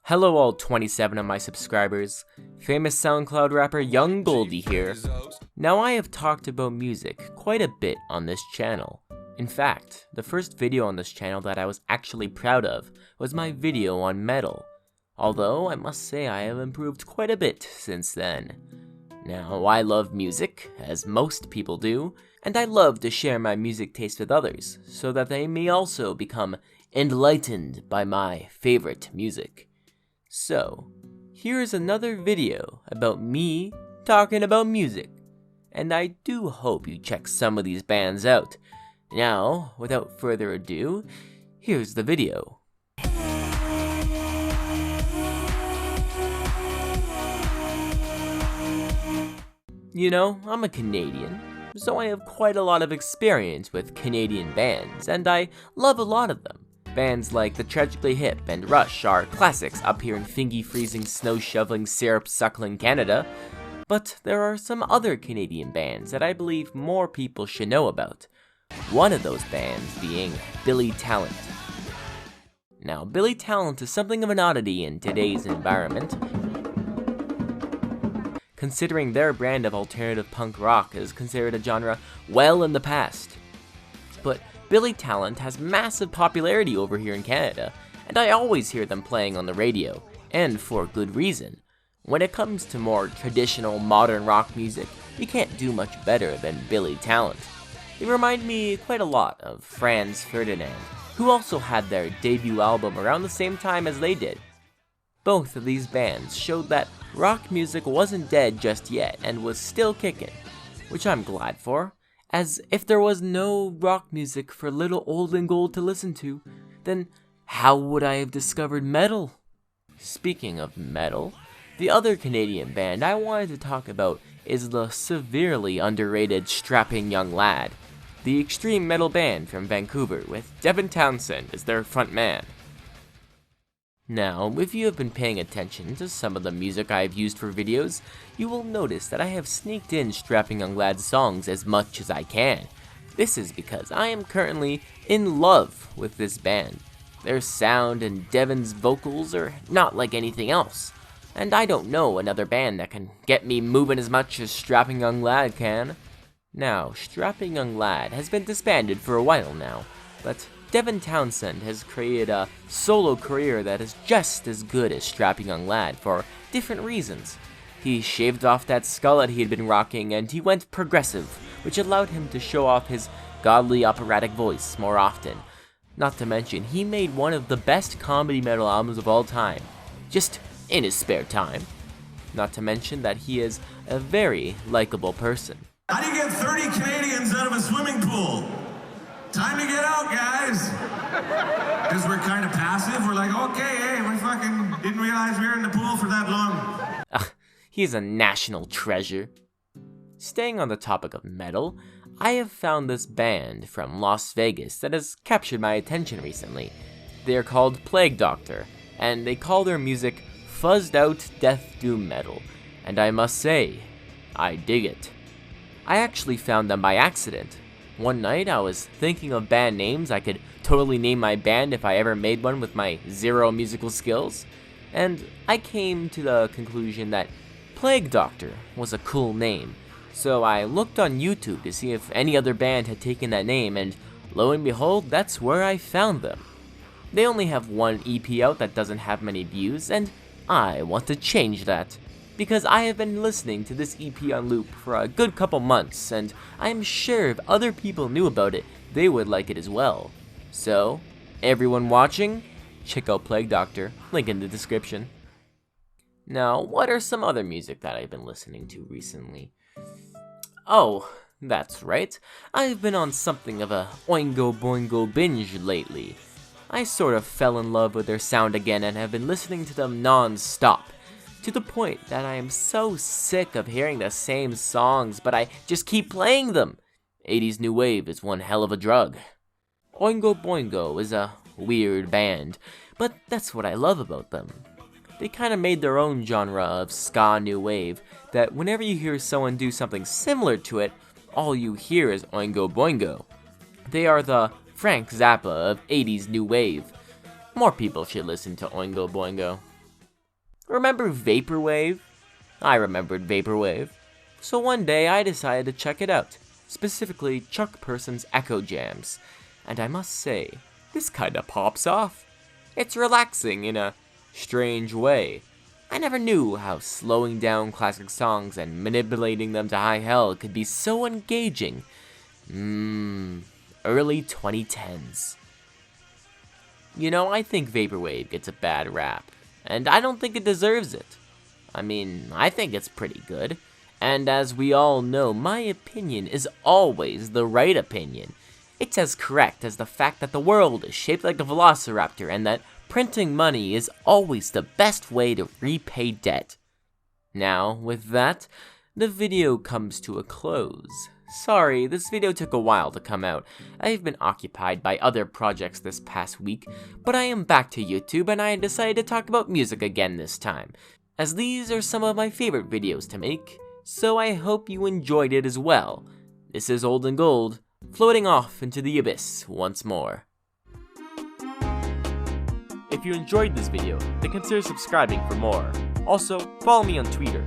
Hello all 27 of my subscribers, famous SoundCloud rapper Young Goldie here. Now I have talked about music quite a bit on this channel. In fact, the first video on this channel that I was actually proud of was my video on metal. Although I must say I have improved quite a bit since then. Now I love music, as most people do, and I love to share my music taste with others, so that they may also become enlightened by my favorite music. So, here's another video about me talking about music, and I do hope you check some of these bands out. Now, without further ado, here's the video. You know, I'm a Canadian, so I have quite a lot of experience with Canadian bands, and I love a lot of them. Bands like The Tragically Hip and Rush are classics up here in fingy freezing snow shoveling syrup suckling Canada, but there are some other Canadian bands that I believe more people should know about. One of those bands being Billy Talent. Now, Billy Talent is something of an oddity in today's environment, considering their brand of alternative punk rock is considered a genre well in the past. But Billy Talent has massive popularity over here in Canada, and I always hear them playing on the radio, and for good reason. When it comes to more traditional modern rock music, you can't do much better than Billy Talent. They remind me quite a lot of Franz Ferdinand, who also had their debut album around the same time as they did. Both of these bands showed that rock music wasn't dead just yet and was still kicking, which I'm glad for. As if there was no rock music for little old and gold to listen to, then how would I have discovered metal? Speaking of metal, the other Canadian band I wanted to talk about is the severely underrated Strapping Young Lad, the extreme metal band from Vancouver with Devin Townsend as their front man. Now, if you have been paying attention to some of the music I have used for videos, you will notice that I have sneaked in Strapping Young Lad's songs as much as I can. This is because I am currently in love with this band. Their sound and Devin's vocals are not like anything else, and I don't know another band that can get me moving as much as Strapping Young Lad can. Now, Strapping Young Lad has been disbanded for a while now, but Devin Townsend has created a solo career that is just as good as Strapping Young Lad for different reasons. He shaved off that skullet he had been rocking and he went progressive, which allowed him to show off his godly operatic voice more often. Not to mention, he made one of the best comedy metal albums of all time, just in his spare time. Not to mention that he is a very likable person. How do you get 30 Canadians out of a swimming pool? Time to get out, guys. Because we're kind of passive. We're like, okay, hey, we fucking didn't realize we were in the pool for that long. He's a national treasure. Staying on the topic of metal, I have found this band from Las Vegas that has captured my attention recently. They are called Plague Doctor, and they call their music fuzzed out death doom metal, and I must say, I dig it. I actually found them by accident. One night I was thinking of band names I could totally name my band if I ever made one with my zero musical skills, and I came to the conclusion that Plague Doctor was a cool name, so I looked on YouTube to see if any other band had taken that name, and lo and behold, that's where I found them. They only have one EP out that doesn't have many views, and I want to change that. Because I have been listening to this EP on loop for a good couple months, and I am sure if other people knew about it, they would like it as well. So, everyone watching, check out Plague Doctor, link in the description. Now, what are some other music that I've been listening to recently? Oh, that's right, I've been on something of a Oingo Boingo binge lately. I sort of fell in love with their sound again and have been listening to them non-stop. To the point that I am so sick of hearing the same songs, but I just keep playing them. 80s new wave is one hell of a drug. Oingo Boingo is a weird band, but that's what I love about them. They kind of made their own genre of ska new wave, that whenever you hear someone do something similar to it, all you hear is Oingo Boingo. They are the Frank Zappa of 80s new wave. More people should listen to Oingo Boingo. Remember Vaporwave? I remembered Vaporwave. So one day I decided to check it out, specifically Chuck Person's Echo Jams, and I must say, this kinda pops off. It's relaxing in a strange way. I never knew how slowing down classic songs and manipulating them to high hell could be so engaging. Early 2010s. You know, I think Vaporwave gets a bad rap, and I don't think it deserves it. I mean, I think it's pretty good, and as we all know, my opinion is always the right opinion. It's as correct as the fact that the world is shaped like a velociraptor and that printing money is always the best way to repay debt. Now, with that, the video comes to a close. Sorry, this video took a while to come out. I've been occupied by other projects this past week, but I am back to YouTube and I decided to talk about music again this time, as these are some of my favorite videos to make, so I hope you enjoyed it as well. This is Old and Gold, floating off into the abyss once more. If you enjoyed this video, then consider subscribing for more. Also, follow me on Twitter